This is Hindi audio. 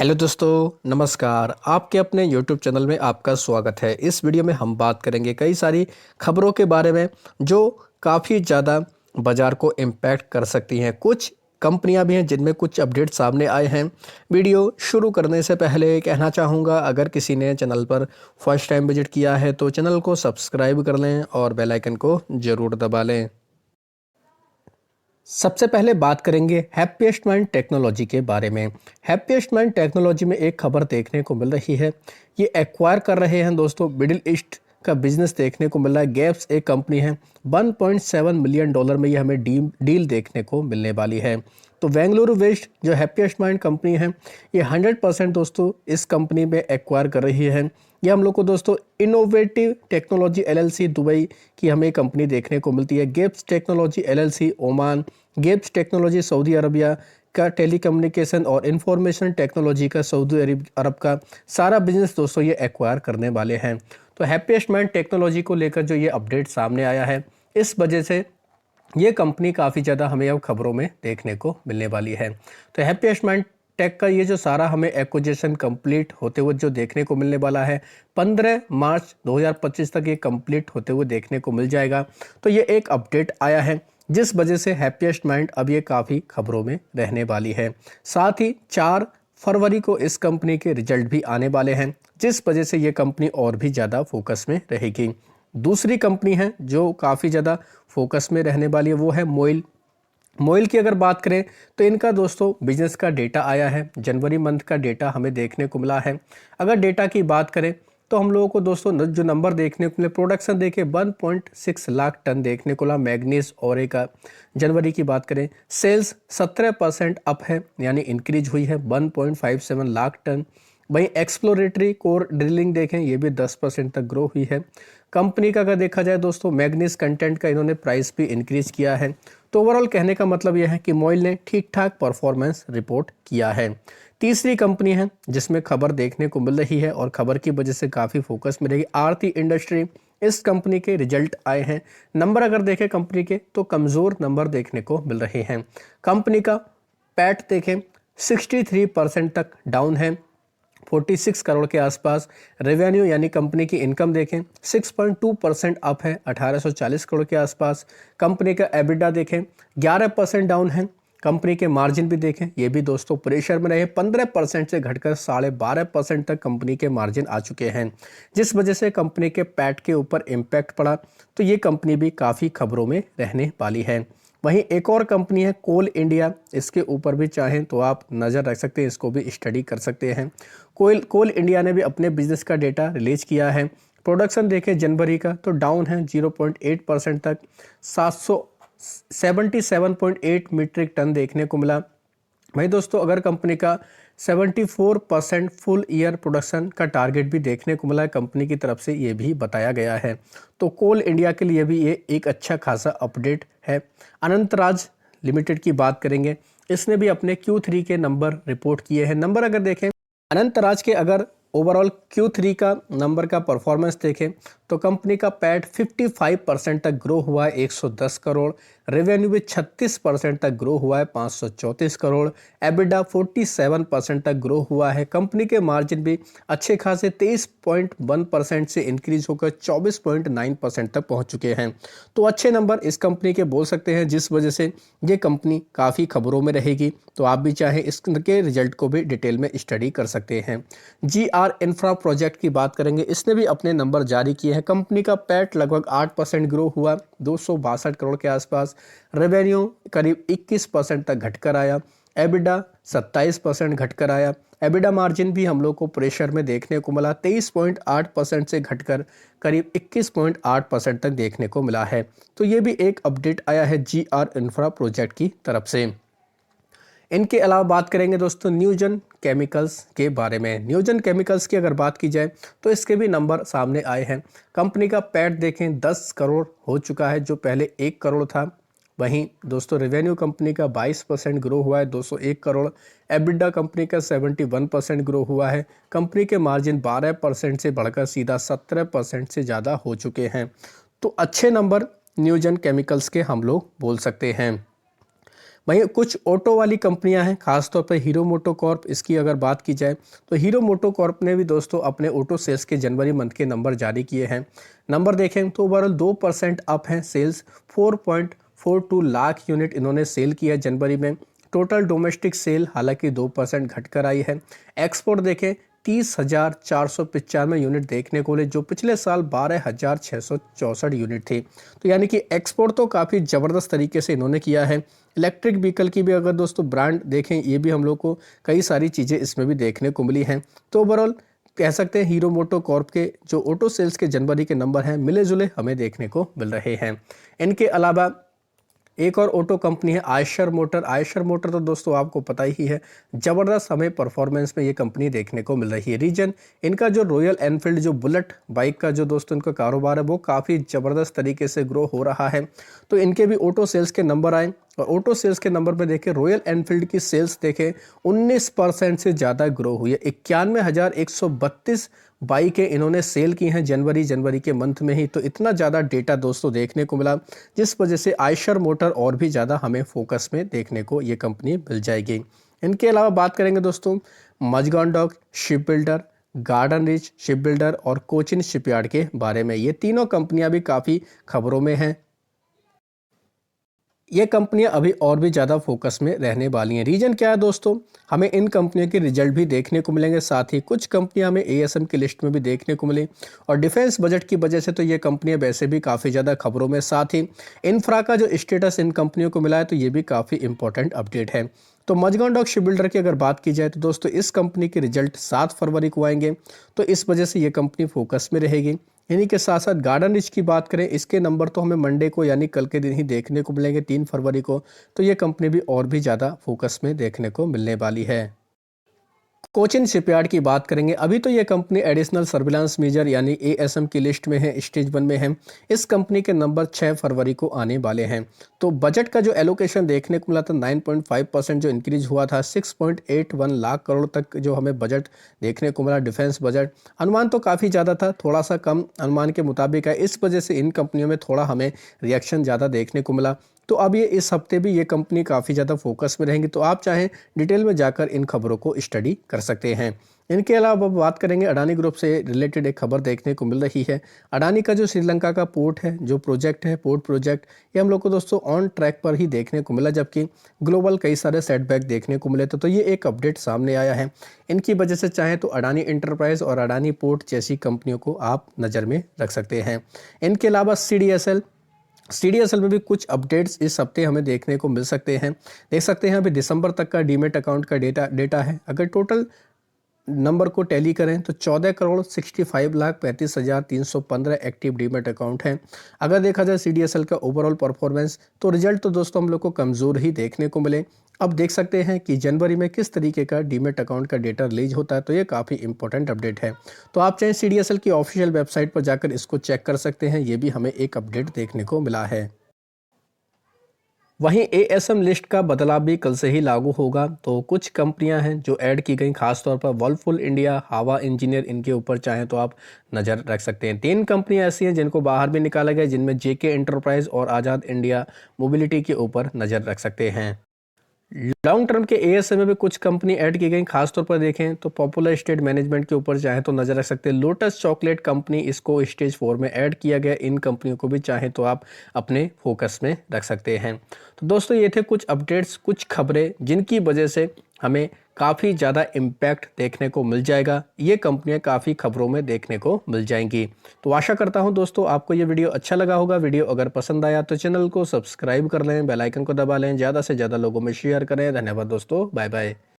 हेलो दोस्तों, नमस्कार। आपके अपने यूट्यूब चैनल में आपका स्वागत है। इस वीडियो में हम बात करेंगे कई सारी खबरों के बारे में जो काफ़ी ज़्यादा बाज़ार को इम्पैक्ट कर सकती हैं। कुछ कंपनियां भी हैं जिनमें कुछ अपडेट सामने आए हैं। वीडियो शुरू करने से पहले कहना चाहूँगा, अगर किसी ने चैनल पर फर्स्ट टाइम विजिट किया है तो चैनल को सब्सक्राइब कर लें और बेल आइकन को ज़रूर दबा लें। सबसे पहले बात करेंगे हैप्पीएस्ट माइंड टेक्नोलॉजी के बारे में। हैप्पीएस्ट माइंड टेक्नोलॉजी में एक खबर देखने को मिल रही है। ये एक्वायर कर रहे हैं दोस्तों, मिडिल ईस्ट का बिजनेस देखने को मिल रहा है। गैप्स एक कंपनी है, 1.7 मिलियन डॉलर में ये हमें डील देखने को मिलने वाली है। तो बेंगलुरु वेस्ट जो हैप्पीएस्ट माइंड कंपनी है, ये 100% दोस्तों इस कंपनी में एक्वायर कर रही है। ये हम लोग को दोस्तों इनोवेटिव टेक्नोलॉजी एलएलसी दुबई की हमें कंपनी देखने को मिलती है। Gaps technology LLC Oman, gaps technology Saudi Arabia का टेलीकम्युनिकेशन और इंफॉर्मेशन टेक्नोलॉजी का सऊदी अरब का सारा बिजनेस दोस्तों ये एक्वायर करने वाले हैं। तो हैप्पीएस्ट माइंड टेक्नोलॉजी को लेकर जो ये अपडेट सामने आया है, इस वजह से ये कंपनी काफ़ी ज़्यादा हमें अब खबरों में देखने को मिलने वाली है। तो हैप्पीएस्ट माइंड टेक का ये जो सारा हमें एक्विजिशन कंप्लीट होते हुए जो देखने को मिलने वाला है, 15 मार्च 2025 तक ये कंप्लीट होते हुए देखने को मिल जाएगा। तो ये एक अपडेट आया है जिस वजह से हैप्पीएस्ट माइंड अब ये काफ़ी खबरों में रहने वाली है। साथ ही 4 फरवरी को इस कंपनी के रिजल्ट भी आने वाले हैं, जिस वजह से ये कंपनी और भी ज़्यादा फोकस में रहेगी। दूसरी कंपनी है जो काफ़ी ज़्यादा फोकस में रहने वाली है, वो है मोइल। मोइल की अगर बात करें तो इनका दोस्तों बिजनेस का डेटा आया है, जनवरी मंथ का डेटा हमें देखने को मिला है। अगर डेटा की बात करें तो हम लोगों को दोस्तों जो नंबर देखने को मिले, प्रोडक्शन देखे 1.6 लाख टन देखने को मिला मैग्नीज और का। जनवरी की बात करें, सेल्स 17% अप है, यानी इंक्रीज हुई है 1.57 लाख टन। वहीं एक्सप्लोरेटरी कोर ड्रिलिंग देखें, ये भी 10% तक ग्रो हुई है। कंपनी का अगर देखा जाए दोस्तों, मैग्नीज कंटेंट का इन्होंने प्राइस भी इंक्रीज किया है। तो ओवरऑल कहने का मतलब यह है कि मोइल ने ठीक ठाक परफॉर्मेंस रिपोर्ट किया है। तीसरी कंपनी है जिसमें खबर देखने को मिल रही है और खबर की वजह से काफ़ी फोकस में रहेगी, आरती इंडस्ट्री। इस कंपनी के रिजल्ट आए हैं। नंबर अगर देखें कंपनी के तो कमज़ोर नंबर देखने को मिल रहे हैं। कंपनी का पैट देखें 63% तक डाउन है, 46 करोड़ के आसपास। रेवेन्यू यानी कंपनी की इनकम देखें 6.2% अप है, 1840 करोड़ के आसपास। कंपनी का एबिटा देखें 11% डाउन है। कंपनी के मार्जिन भी देखें, ये भी दोस्तों प्रेशर में रहे, 15% से घटकर 12.5% तक कंपनी के मार्जिन आ चुके हैं, जिस वजह से कंपनी के पैट के ऊपर इम्पैक्ट पड़ा। तो ये कंपनी भी काफ़ी खबरों में रहने वाली है। वहीं एक और कंपनी है कोल इंडिया, इसके ऊपर भी चाहें तो आप नज़र रख सकते हैं, इसको भी स्टडी कर सकते हैं। कोल इंडिया ने भी अपने बिजनेस का डेटा रिलीज किया है। प्रोडक्शन देखें जनवरी का तो डाउन है 0.8% तक, 777.8 मीट्रिक टन देखने को मिला। वहीं दोस्तों अगर कंपनी का 74% फुल ईयर प्रोडक्शन का टारगेट भी देखने को मिला है कंपनी की तरफ से, ये भी बताया गया है। तो कोल इंडिया के लिए भी ये एक अच्छा खासा अपडेट है। अनंतराज लिमिटेड की बात करेंगे, इसने भी अपने Q3 के नंबर रिपोर्ट किए हैं। नंबर अगर देखें अनंतराज के, अगर ओवरऑल Q3 का नंबर का परफॉर्मेंस देखें तो कंपनी का पैट 55% तक ग्रो हुआ है, 110 करोड़। रेवेन्यू भी 36% तक ग्रो हुआ है, 534 करोड़। एबिटा 47% तक ग्रो हुआ है। कंपनी के मार्जिन भी अच्छे खासे 23.1% से इंक्रीज होकर 24.9% तक पहुंच चुके हैं। तो अच्छे नंबर इस कंपनी के बोल सकते हैं, जिस वजह से ये कंपनी काफ़ी खबरों में रहेगी। तो आप भी चाहें इसके रिजल्ट को भी डिटेल में स्टडी कर सकते हैं। GR इंफ्रा प्रोजेक्ट की बात करेंगे, इसने भी अपने नंबर जारी किए हैं। कंपनी का पैट लगभग 8% ग्रो हुआ, 262 करोड़ के आसपास। रेवेन्यू करीब 21% तक घटकर आया। एबिटा 27% घटकर आया। एबिटा मार्जिन भी हम लोग को प्रेशर में देखने को मिला, 23.8% से घटकर करीब 21.8% तक देखने को मिला है। तो ये भी एक अपडेट आया है GR इंफ्रा प्रोजेक्ट की तरफ से। इनके अलावा बात करेंगे दोस्तों न्यूजन केमिकल्स के बारे में। न्यूजन केमिकल्स की अगर बात की जाए तो इसके भी नंबर सामने आए हैं। कंपनी का पैट देखें 10 करोड़ हो चुका है, जो पहले 1 करोड़ था। वहीं दोस्तों रेवेन्यू कंपनी का 22% ग्रो हुआ है, 201 करोड़। एबिटा कंपनी का 71% ग्रो हुआ है। कंपनी के मार्जिन 12% से बढ़कर सीधा 17% से ज़्यादा हो चुके हैं। तो अच्छे नंबर न्यूजन केमिकल्स के हम लोग बोल सकते हैं। वहीं कुछ ऑटो वाली कंपनियां हैं, खासतौर पर हीरो मोटो कॉर्प। इसकी अगर बात की जाए तो हीरो मोटो कॉर्प ने भी दोस्तों अपने ऑटो सेल्स के जनवरी मंथ के नंबर जारी किए हैं। नंबर देखें तो ओवरऑल 2% अप हैं। सेल्स 4.42 लाख यूनिट इन्होंने सेल किया जनवरी में। टोटल डोमेस्टिक सेल हालांकि 2% घटकर आई है। एक्सपोर्ट देखें 30,495 यूनिट देखने को मिले, जो पिछले साल 12,664 यूनिट थी। तो यानी कि एक्सपोर्ट तो काफ़ी ज़बरदस्त तरीके से इन्होंने किया है। इलेक्ट्रिक व्हीकल की भी अगर दोस्तों ब्रांड देखें, ये भी हम लोग को कई सारी चीज़ें इसमें भी देखने को मिली हैं। तो ओवरऑल कह सकते हैं हीरो मोटो कॉर्प के जो ऑटो सेल्स के जनवरी के नंबर हैं मिले जुले हमें देखने को मिल रहे हैं। इनके अलावा एक और ऑटो कंपनी है आयशर मोटर। आयशर मोटर तो दोस्तों आपको पता ही है, ज़बरदस्त हमें परफॉर्मेंस में ये कंपनी देखने को मिल रही है। रीजन इनका जो रॉयल एनफील्ड जो बुलेट बाइक का जो दोस्तों इनका कारोबार है वो काफ़ी ज़बरदस्त तरीके से ग्रो हो रहा है। तो इनके भी ऑटो सेल्स के नंबर आए और ऑटो सेल्स के नंबर पे देखें, रॉयल एनफील्ड की सेल्स देखें 19% से ज़्यादा ग्रो हुई है। 91,132 बाइकें इन्होंने सेल की हैं जनवरी के मंथ में ही। तो इतना ज़्यादा डेटा दोस्तों देखने को मिला, जिस वजह से आयशर मोटर और भी ज़्यादा हमें फोकस में देखने को ये कंपनी मिल जाएगी। इनके अलावा बात करेंगे दोस्तों Mazagon dock ship builder, Garden Reach ship builder और कोचिन शिपयार्ड के बारे में। ये तीनों कंपनियां भी काफ़ी खबरों में हैं। ये कंपनियां अभी और भी ज़्यादा फोकस में रहने वाली हैं। रीजन क्या है दोस्तों, हमें इन कंपनियों के रिजल्ट भी देखने को मिलेंगे, साथ ही कुछ कंपनियां हमें एएसएम की लिस्ट में भी देखने को मिली और डिफेंस बजट की वजह से तो ये कंपनियां वैसे भी काफ़ी ज़्यादा खबरों में। साथ ही इंफ्रा का जो स्टेटस इन कंपनियों को मिला है तो ये भी काफ़ी इंपॉर्टेंट अपडेट है। तो मजगान डॉक शिप बिल्डर की अगर बात की जाए तो दोस्तों इस कंपनी के रिजल्ट 7 फरवरी को आएंगे, तो इस वजह से ये कंपनी फोकस में रहेगी। इन्हीं के साथ साथ गार्डन रिच की बात करें, इसके नंबर तो हमें मंडे को यानी कल के दिन ही देखने को मिलेंगे 3 फरवरी को। तो ये कंपनी भी और भी ज़्यादा फोकस में देखने को मिलने वाली है। कोचिन शिपयार्ड की बात करेंगे, अभी तो ये कंपनी एडिशनल सर्विलांस मेजर यानी एएसएम की लिस्ट में है, स्टेज 1 में है। इस कंपनी के नंबर 6 फरवरी को आने वाले हैं। तो बजट का जो एलोकेशन देखने को मिला था 9.5% जो इंक्रीज हुआ था, 6.81 लाख करोड़ तक जो हमें बजट देखने को मिला। डिफेंस बजट अनुमान तो काफ़ी ज़्यादा था, थोड़ा सा कम अनुमान के मुताबिक है। इस वजह से इन कंपनियों में थोड़ा हमें रिएक्शन ज़्यादा देखने को मिला। तो अब ये इस हफ्ते भी ये कंपनी काफ़ी ज़्यादा फोकस में रहेंगी, तो आप चाहें डिटेल में जाकर इन खबरों को स्टडी कर सकते हैं। इनके अलावा अब बात करेंगे अडानी ग्रुप से रिलेटेड एक खबर देखने को मिल रही है। अडानी का जो श्रीलंका का पोर्ट है, जो प्रोजेक्ट है पोर्ट प्रोजेक्ट, ये हम लोग को दोस्तों ऑन ट्रैक पर ही देखने को मिला, जबकि ग्लोबल कई सारे सेटबैक देखने को मिले थे। तो ये एक अपडेट सामने आया है। इनकी वजह से चाहें तो अडानी इंटरप्राइज और अडानी पोर्ट जैसी कंपनियों को आप नज़र में रख सकते हैं। इनके अलावा सीडीएसएल में भी कुछ अपडेट्स इस हफ्ते हमें देखने को मिल सकते हैं। देख सकते हैं अभी दिसंबर तक का डीमेट अकाउंट का डेटा है। अगर टोटल नंबर को टैली करें तो 14,65,35,315 एक्टिव डीमेट अकाउंट हैं। अगर देखा जाए सीडीएसएल का ओवरऑल परफॉर्मेंस, तो रिजल्ट तो दोस्तों हम लोग को कमज़ोर ही देखने को मिले। अब देख सकते हैं कि जनवरी में किस तरीके का डीमेट अकाउंट का डेटा रिलीज होता है, तो ये काफ़ी इंपॉर्टेंट अपडेट है। तो आप चाहे सीडीएसएल की ऑफिशियल वेबसाइट पर जाकर इसको चेक कर सकते हैं। ये भी हमें एक अपडेट देखने को मिला है। वहीं एएसएम लिस्ट का बदलाव भी कल से ही लागू होगा। तो कुछ कंपनियां हैं जो ऐड की गई, खासतौर पर वर्लपूल इंडिया, हावा इंजीनियर, इनके ऊपर चाहें तो आप नज़र रख सकते हैं। 3 कंपनियां ऐसी हैं जिनको बाहर भी निकाला गया, जिनमें जेके एंटरप्राइज और आज़ाद इंडिया मोबिलिटी के ऊपर नज़र रख सकते हैं। लॉन्ग टर्म के एएसए में भी कुछ कंपनी ऐड की गई, खासतौर पर देखें तो पॉपुलर स्टेट मैनेजमेंट के ऊपर चाहे तो नजर रख सकते हैं। लोटस चॉकलेट कंपनी, इसको स्टेज 4 में ऐड किया गया। इन कंपनियों को भी चाहे तो आप अपने फोकस में रख सकते हैं। तो दोस्तों ये थे कुछ अपडेट्स, कुछ खबरें जिनकी वजह से हमें काफ़ी ज़्यादा इम्पैक्ट देखने को मिल जाएगा। ये कंपनियां काफ़ी खबरों में देखने को मिल जाएंगी। तो आशा करता हूं दोस्तों आपको ये वीडियो अच्छा लगा होगा। वीडियो अगर पसंद आया तो चैनल को सब्सक्राइब कर लें, बेल आइकन को दबा लें, ज़्यादा से ज़्यादा लोगों में शेयर करें। धन्यवाद दोस्तों, बाय बाय।